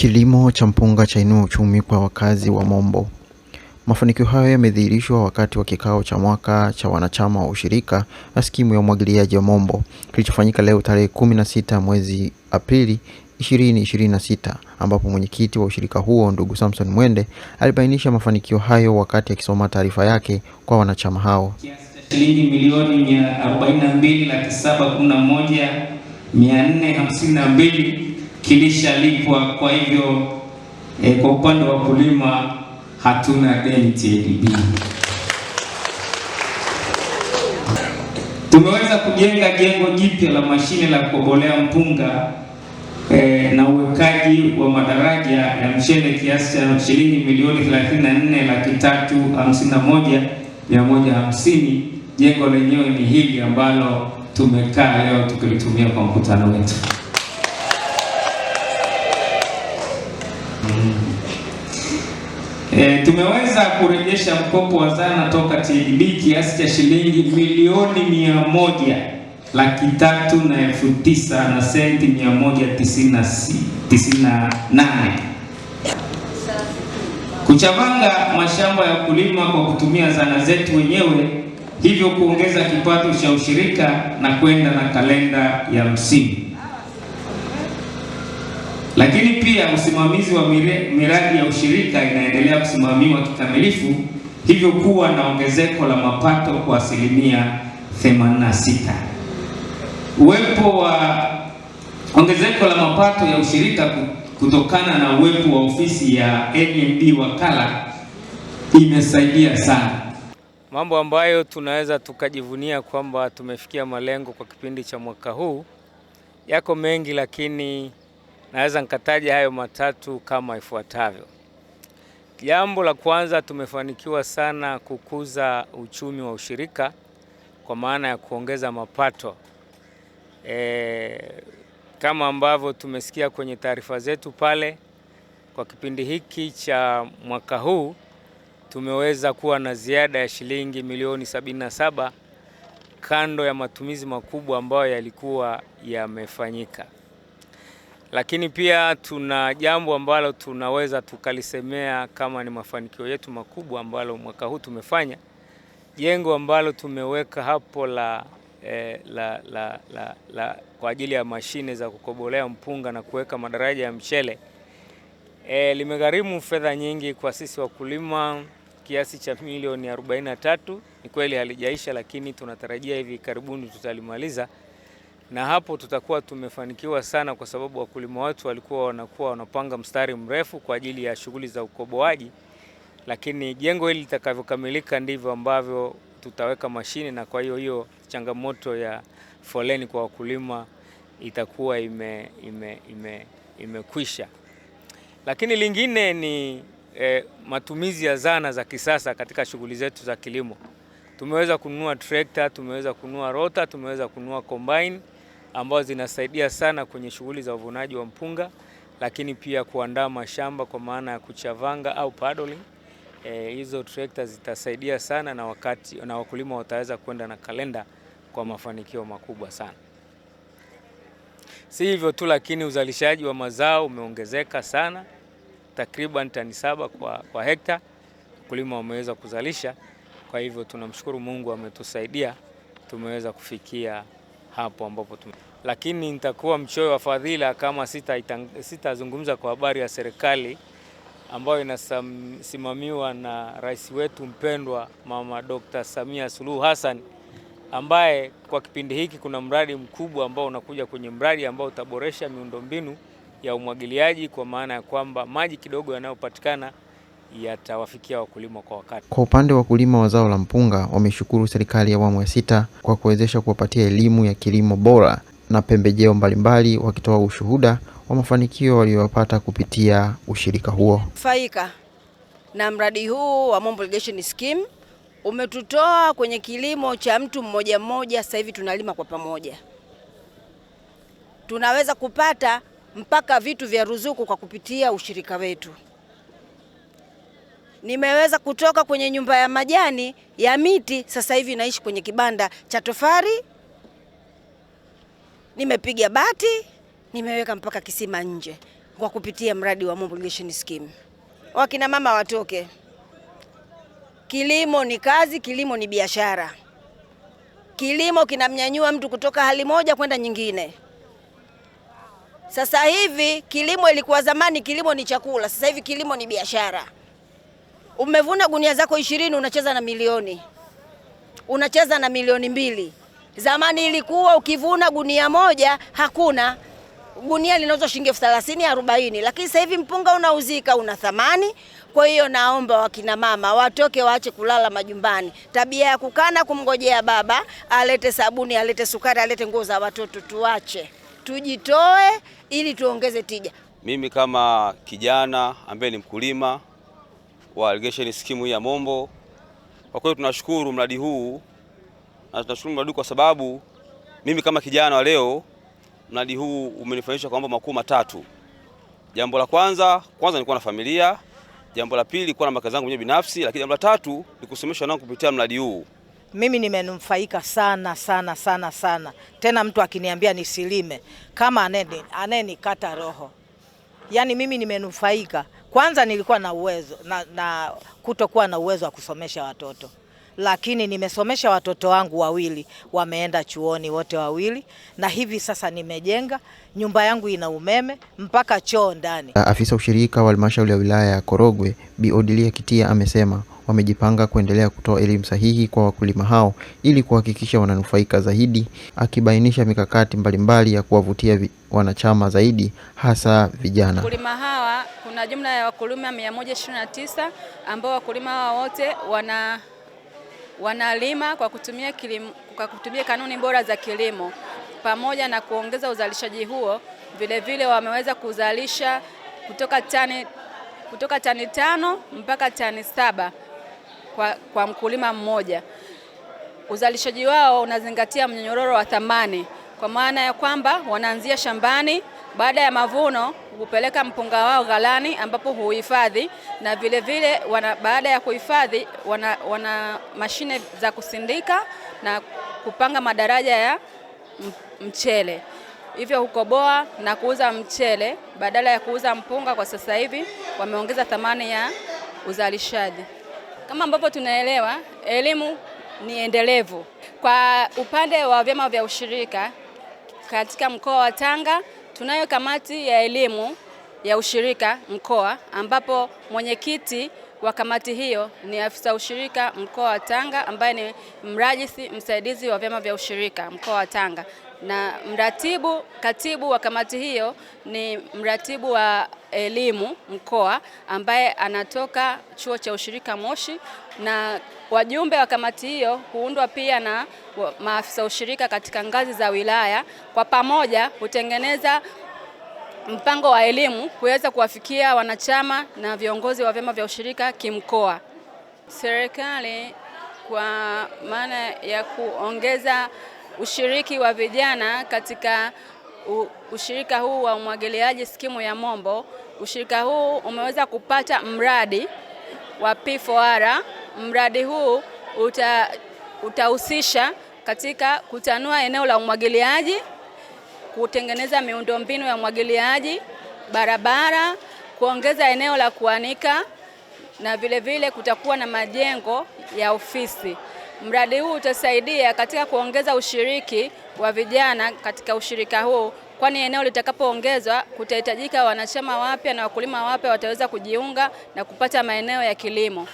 Kilimo cha mpunga chainua uchumi kwa wakazi wa Mombo. Mafanikio hayo yamedhihirishwa wakati wa kikao cha mwaka cha wanachama wa ushirika na skimu ya umwagiliaji wa Mombo kilichofanyika leo tarehe 16 mwezi Aprili 2026, ambapo mwenyekiti wa ushirika huo ndugu Samson Mwende alibainisha mafanikio hayo wakati akisoma taarifa yake kwa wanachama hao. Shilingi milioni 42,711,452 kilishalipwa. Kwa hivyo kwa upande wa kulima hatuna deni TADB. Tumeweza kujenga jengo jipya la mashine la kukobolea mpunga na uwekaji wa madaraja ya mchele kiasi cha shilingi milioni 34,351,150. Jengo lenyewe ni hili ambalo tumekaa leo tukilitumia kwa mkutano wetu. Tumeweza kurejesha mkopo wa zana toka TADB kiasi cha shilingi milioni 100,309,000 na senti 198. Kuchavanga mashamba ya kulima kwa kutumia zana zetu wenyewe, hivyo kuongeza kipato cha ushirika na kwenda na kalenda ya msimu. Lakini pia usimamizi wa miradi ya ushirika inaendelea kusimamiwa kikamilifu, hivyo kuwa na ongezeko la mapato kwa asilimia 86. Uwepo wa ongezeko la mapato ya ushirika kutokana na uwepo wa ofisi ya NMB wakala imesaidia sana. Mambo ambayo tunaweza tukajivunia kwamba tumefikia malengo kwa kipindi cha mwaka huu yako mengi, lakini naweza nikataja hayo matatu kama ifuatavyo. Jambo la kwanza, tumefanikiwa sana kukuza uchumi wa ushirika kwa maana ya kuongeza mapato. Kama ambavyo tumesikia kwenye taarifa zetu pale, kwa kipindi hiki cha mwaka huu tumeweza kuwa na ziada ya shilingi milioni 77 kando ya matumizi makubwa ambayo yalikuwa yamefanyika. Lakini pia tuna jambo ambalo tunaweza tukalisemea kama ni mafanikio yetu makubwa ambalo mwaka huu tumefanya. Jengo ambalo tumeweka hapo kwa ajili ya mashine za kukobolea mpunga na kuweka madaraja ya mchele limegharimu fedha nyingi kwa sisi wakulima kiasi cha milioni 43. Ni kweli halijaisha, lakini tunatarajia hivi karibuni tutalimaliza. Na hapo tutakuwa tumefanikiwa sana kwa sababu wakulima wetu walikuwa wanapanga mstari mrefu kwa ajili ya shughuli za ukoboaji. Lakini jengo hili litakavyokamilika ndivyo ambavyo tutaweka mashine, na kwa hiyo changamoto ya foleni kwa wakulima itakuwa imekwisha. Lakini lingine ni matumizi ya zana za kisasa katika shughuli zetu za kilimo. Tumeweza kununua trekta, tumeweza kununua rota, tumeweza kununua combine ambazo zinasaidia sana kwenye shughuli za uvunaji wa mpunga, lakini pia kuandaa mashamba kwa maana ya kuchavanga au paddling. Hizo trekta zitasaidia sana na wakulima wataweza kwenda na kalenda kwa mafanikio makubwa sana. Si hivyo tu, lakini uzalishaji wa mazao umeongezeka sana, takriban tani 7 kwa hekta wakulima wameweza kuzalisha. Kwa hivyo tunamshukuru Mungu ametusaidia, tumeweza kufikia hapo ambapo lakini nitakuwa mchoyo wa fadhila kama sitazungumza kwa habari ya serikali ambayo inasimamiwa na rais wetu mpendwa Mama Dr. Samia Suluhu Hassan, ambaye kwa kipindi hiki kuna mradi mkubwa ambao unakuja kwenye mradi ambao utaboresha miundombinu ya umwagiliaji, kwa maana ya kwamba maji kidogo yanayopatikana yatawafikia wakulima kwa wakati. Kwa upande wa wakulima wa zao la mpunga, wameshukuru serikali ya awamu ya 6 kwa kuwezesha kuwapatia elimu ya kilimo bora na pembejeo mbalimbali, wakitoa ushuhuda wa mafanikio waliyopata kupitia ushirika huo. Faika na mradi huu wa Mombo Irrigation Scheme umetutoa kwenye kilimo cha mtu mmoja mmoja, sasa hivi tunalima kwa pamoja. Tunaweza kupata mpaka vitu vya ruzuku kwa kupitia ushirika wetu. Nimeweza kutoka kwenye nyumba ya majani ya miti, sasa hivi naishi kwenye kibanda cha tofali. Nimepiga bati, nimeweka mpaka kisima nje. kwa kupitia mradi wa Mombo Irrigation Scheme. Wakina mama watoke. Kilimo ni kazi, kilimo ni biashara. Kilimo kinamnyanyua mtu kutoka hali moja kwenda nyingine. Sasa hivi kilimo ilikuwa zamani kilimo ni chakula, sasa hivi kilimo ni biashara. Umevuna gunia zako 20 unacheza na milioni. Unacheza na milioni 2. Zamani ilikuwa ukivuna gunia moja hakuna. Gunia linauzwa shilingi 30,000 40, lakini sasa hivi mpunga unauzika una thamani. Kwa hiyo naomba wakina mama watoke, waache kulala majumbani. Tabia ya kukana kumngojea baba alete sabuni, alete sukari, alete nguo za watoto tuache. Tujitoe ili tuongeze tija. Mimi kama kijana ambaye ni mkulima wa irrigation scheme ya Mombo, kwa kweli tunashukuru mradi huu, na tunashukuru mradi kwa sababu mimi kama kijana wa leo mradi huu umenifanyisha kwa mambo makuu matatu. Jambo la kwanza nilikuwa na familia, jambo la pili nilikuwa na makazi yangu mwenyewe binafsi, lakini jambo la tatu ni kusomesha wanangu kupitia mradi huu. Mimi nimenufaika sana. Tena mtu akiniambia nisilime kama anayenikata roho. Yaani mimi nimenufaika. Kwanza nilikuwa na uwezo na kutokuwa na uwezo wa kusomesha watoto. Lakini nimesomesha watoto wangu wawili, wameenda chuoni wote wawili, na hivi sasa nimejenga nyumba yangu, ina umeme mpaka choo ndani. Afisa ushirika wa halmashauri ya wilaya ya Korogwe Bi Odilia Kitia amesema wamejipanga kuendelea kutoa elimu sahihi kwa wakulima hao ili kuhakikisha wananufaika zaidi, akibainisha mikakati mbalimbali ya kuwavutia wanachama zaidi, hasa vijana. Wakulima hawa, kuna jumla ya wakulima 129 ambao wakulima hawa wote wanalima kwa kutumia kanuni bora za kilimo. Pamoja na kuongeza uzalishaji huo, vile wameweza kuzalisha kutoka tani 5 mpaka tani 7 kwa mkulima mmoja. Uzalishaji wao unazingatia mnyororo wa thamani, kwa maana ya kwamba wanaanzia shambani, baada ya mavuno hupeleka mpunga wao ghalani ambapo huhifadhi, na vile baada ya kuhifadhi wana mashine za kusindika na kupanga madaraja ya mchele. Hivyo hukoboa na kuuza mchele badala ya kuuza mpunga. Kwa sasa hivi wameongeza thamani ya uzalishaji. Kama ambavyo tunaelewa, elimu ni endelevu. Kwa upande wa vyama vya ushirika katika mkoa wa Tanga, tunayo kamati ya elimu ya ushirika mkoa, ambapo mwenyekiti wa kamati hiyo ni afisa ushirika mkoa wa Tanga ambaye ni mrajisi msaidizi wa vyama vya ushirika mkoa wa Tanga, na katibu wa kamati hiyo ni mratibu wa elimu mkoa ambaye anatoka chuo cha ushirika Moshi, na wajumbe wa kamati hiyo huundwa pia na maafisa ushirika katika ngazi za wilaya. Kwa pamoja hutengeneza mpango wa elimu kuweza kuwafikia wanachama na viongozi wa vyama vya ushirika kimkoa. Serikali kwa maana ya kuongeza ushiriki wa vijana katika ushirika huu wa umwagiliaji skimu ya Mombo, ushirika huu umeweza kupata mradi wa P4R. Mradi huu utahusisha katika kutanua eneo la umwagiliaji, kutengeneza miundombinu ya umwagiliaji, barabara, kuongeza eneo la kuanika, na vile kutakuwa na majengo ya ofisi. Mradi huu utasaidia katika kuongeza ushiriki wa vijana katika ushirika huu, kwani eneo litakapoongezwa kutahitajika wanachama wapya na wakulima wapya wataweza kujiunga na kupata maeneo ya kilimo.